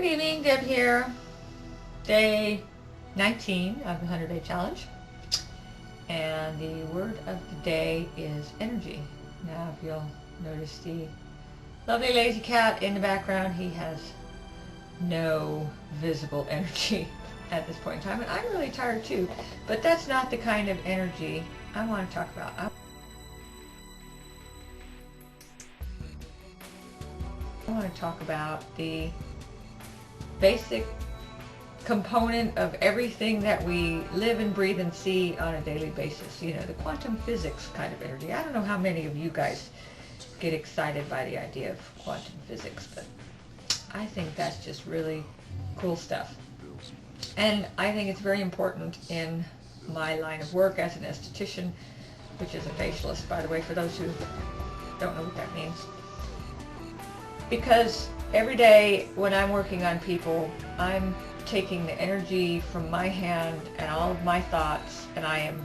Good evening, Deb here. Day 19 of the 100-Day Challenge. And the word of the day is energy. Now, if you'll notice the lovely lazy cat in the background, he has no visible energy at this point in time. And I'm really tired too, but that's not the kind of energy I want to talk about. I want to talk about the basic component of everything that we live and breathe and see on a daily basis. You know, the quantum physics kind of energy. I don't know how many of you guys get excited by the idea of quantum physics, but I think that's just really cool stuff. And I think it's very important in my line of work as an esthetician, which is a facialist, by the way, for those who don't know what that means. Because every day when I'm working on people, I'm taking the energy from my hand and all of my thoughts, and I am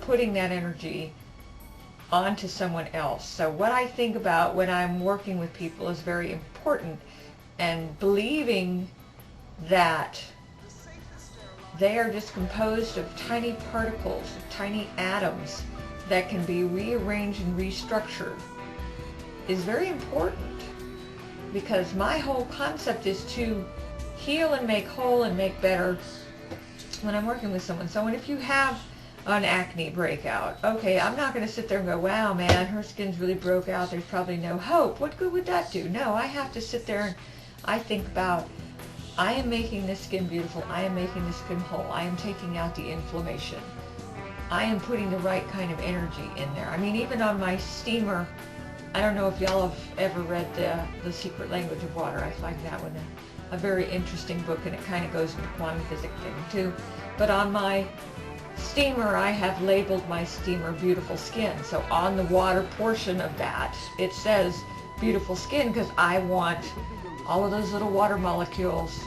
putting that energy onto someone else. So what I think about when I'm working with people is very important, and believing that they are just composed of tiny particles, of tiny atoms that can be rearranged and restructured is very important. Because my whole concept is to heal and make whole and make better when I'm working with someone. So if you have an acne breakout, okay, I'm not going to sit there and go, wow, man, her skin's really broke out. There's probably no hope. What good would that do? No, I have to sit there and I think about, I am making this skin beautiful. I am making this skin whole. I am taking out the inflammation. I am putting the right kind of energy in there. I mean, even on my steamer, I don't know if y'all have ever read The Secret Language of Water. I find that one a very interesting book, and it kind of goes into quantum physics thing too. But on my steamer, I have labeled my steamer Beautiful Skin. So on the water portion of that, it says Beautiful Skin, because I want all of those little water molecules.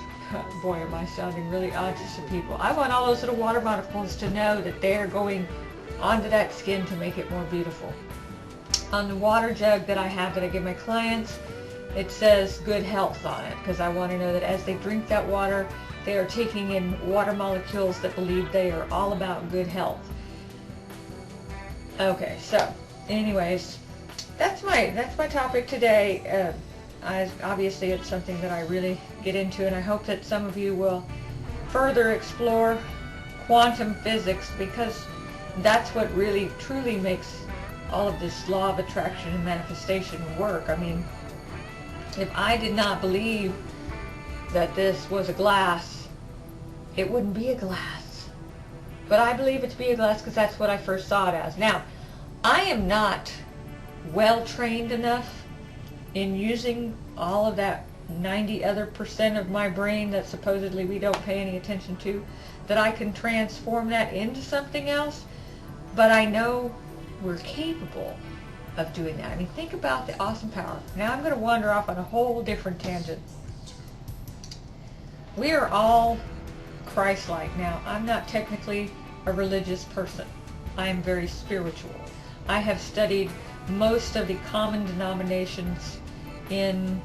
Boy, am I sounding really odd to some people. I want all those little water molecules to know that they're going onto that skin to make it more beautiful. On the water jug that I have that I give my clients, it says good health on it, because I want to know that as they drink that water, they are taking in water molecules that believe they are all about good health. Okay, so anyways, that's my topic today. Obviously it's something that I really get into, and I hope that some of you will further explore quantum physics, because that's what really truly makes all of this law of attraction and manifestation work. I mean, if I did not believe that this was a glass, it wouldn't be a glass. But I believe it to be a glass because that's what I first saw it as. Now, I am not well trained enough in using all of that 90% other of my brain that supposedly we don't pay any attention to, that I can transform that into something else. But I know we're capable of doing that. I mean, think about the awesome power. Now I'm going to wander off on a whole different tangent. We are all Christ-like. Now, I'm not technically a religious person. I am very spiritual. I have studied most of the common denominations in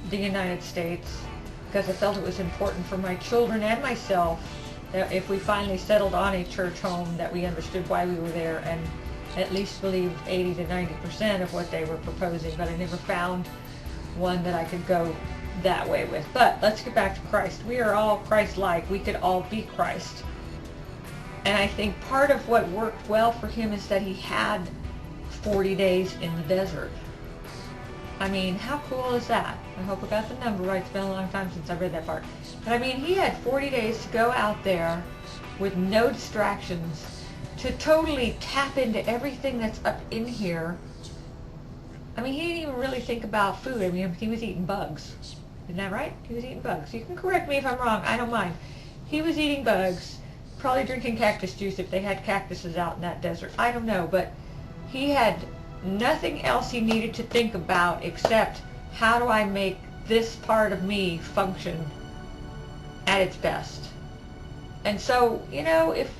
the United States because I felt it was important for my children and myself that if we finally settled on a church home, that we understood why we were there and at least believed 80 to 90% of what they were proposing, but I never found one that I could go that way with. But let's get back to Christ. We are all Christ-like. We could all be Christ. And I think part of what worked well for him is that he had 40 days in the desert. I mean, how cool is that? I hope I got the number right. It's been a long time since I read that part. But I mean, he had 40 days to go out there with no distractions, to totally tap into everything that's up in here. I mean, he didn't even really think about food. I mean, he was eating bugs. Isn't that right? He was eating bugs. You can correct me if I'm wrong. I don't mind. He was eating bugs, probably drinking cactus juice if they had cactuses out in that desert. I don't know, but he had nothing else he needed to think about except how do I make this part of me function at its best. And so, you know, if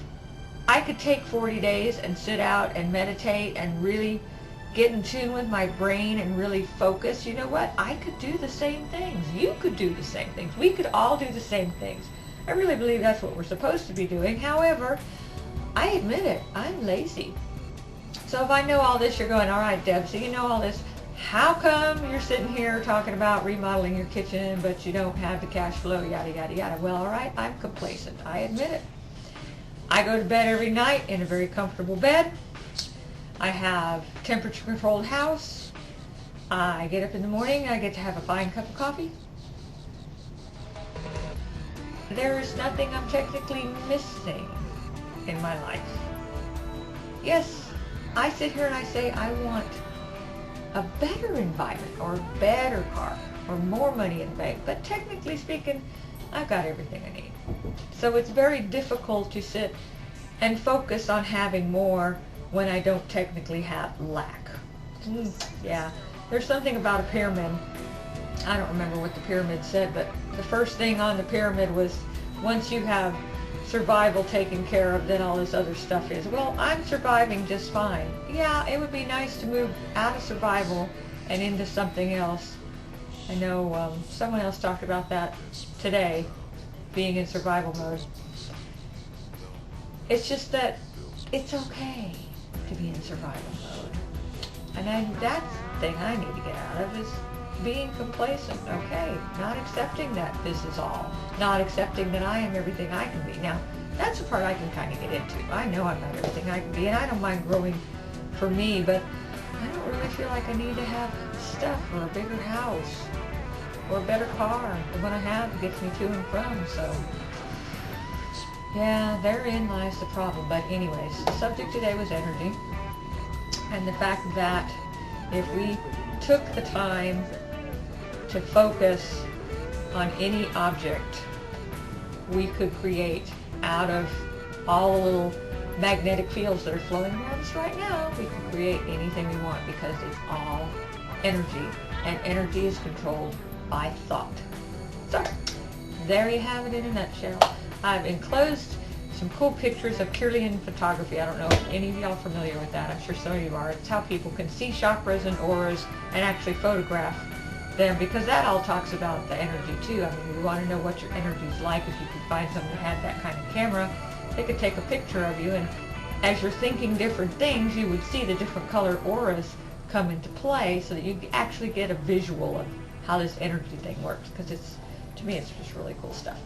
I could take 40 days and sit out and meditate and really get in tune with my brain and really focus, you know what? I could do the same things. You could do the same things. We could all do the same things. I really believe that's what we're supposed to be doing. However, I admit it, I'm lazy. So if I know all this, you're going, all right, Deb, so you know all this. How come you're sitting here talking about remodeling your kitchen, but you don't have the cash flow, yada, yada, yada? Well, all right, I'm complacent. I admit it. I go to bed every night in a very comfortable bed. I have temperature-controlled house. I get up in the morning. I get to have a fine cup of coffee. There is nothing I'm technically missing in my life. Yes, I sit here and I say I want a better environment or a better car or more money in the bank. But technically speaking, I've got everything I need. So it's very difficult to sit and focus on having more when I don't technically have lack. Yeah, there's something about a pyramid. I don't remember what the pyramid said, but the first thing on the pyramid was once you have survival taken care of, then all this other stuff is. Well, I'm surviving just fine. Yeah, it would be nice to move out of survival and into something else. I know someone else talked about that today, being in survival mode. It's just that it's okay to be in survival mode. And that's the thing I need to get out of is being complacent. Okay, not accepting that this is all. Not accepting that I am everything I can be. Now, that's the part I can kind of get into. I know I'm not everything I can be, and I don't mind growing for me, but I don't really feel like I need to have stuff or a bigger house or a better car. The one I have gets me to and from, so yeah, therein lies the problem. But anyways, the subject today was energy, and the fact that if we took the time to focus on any object, we could create out of all the little magnetic fields that are flowing around us right now, we can create anything we want because it's all energy, and energy is controlled by thought. So, there you have it in a nutshell. I've enclosed some cool pictures of Kirlian photography. I don't know if any of y'all are familiar with that. I'm sure some of you are. It's how people can see chakras and auras and actually photograph them, because that all talks about the energy too. I mean, we want to know what your energy is like. If you could find someone who had that kind of camera, they could take a picture of you, and as you're thinking different things, you would see the different colored auras come into play so that you actually get a visual of how this energy thing works, because it's, to me, it's just really cool stuff.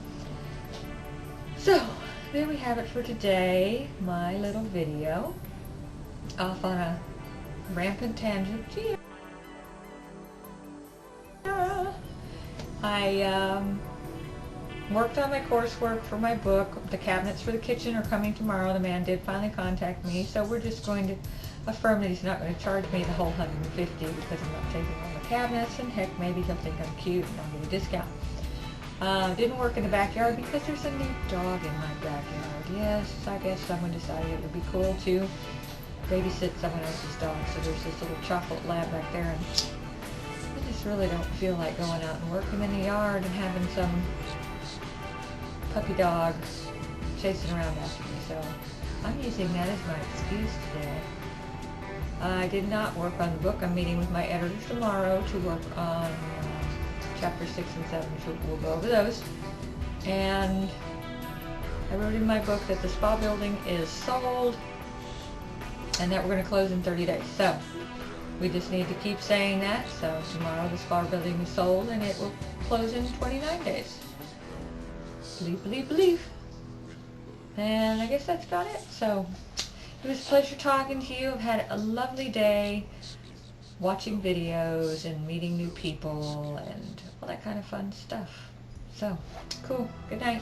So, there we have it for today, my little video, off on a rampant tangent. Gee. I worked on my coursework for my book. The cabinets for the kitchen are coming tomorrow. The man did finally contact me, so we're just going to affirm that he's not going to charge me the whole $150 because I'm not taking all the cabinets, and heck, maybe he'll think I'm cute and I'll give a discount. Didn't work in the backyard because there's a new dog in my backyard. Yes, I guess someone decided it would be cool to babysit someone else's dog, so there's this little chocolate lab back there, and I just really don't feel like going out and working in the yard and having some puppy dog chasing around after me, so I'm using that as my excuse today. I did not work on the book. I'm meeting with my editors tomorrow to work on chapter 6 and 7, so we'll go over those. And I wrote in my book that the spa building is sold and that we're going to close in 30 days. So we just need to keep saying that. So tomorrow the spa building is sold and it will close in 29 days. Believe, believe, believe. And I guess that's about it. So it was a pleasure talking to you. I've had a lovely day watching videos and meeting new people and all that kind of fun stuff. So, cool. Good night.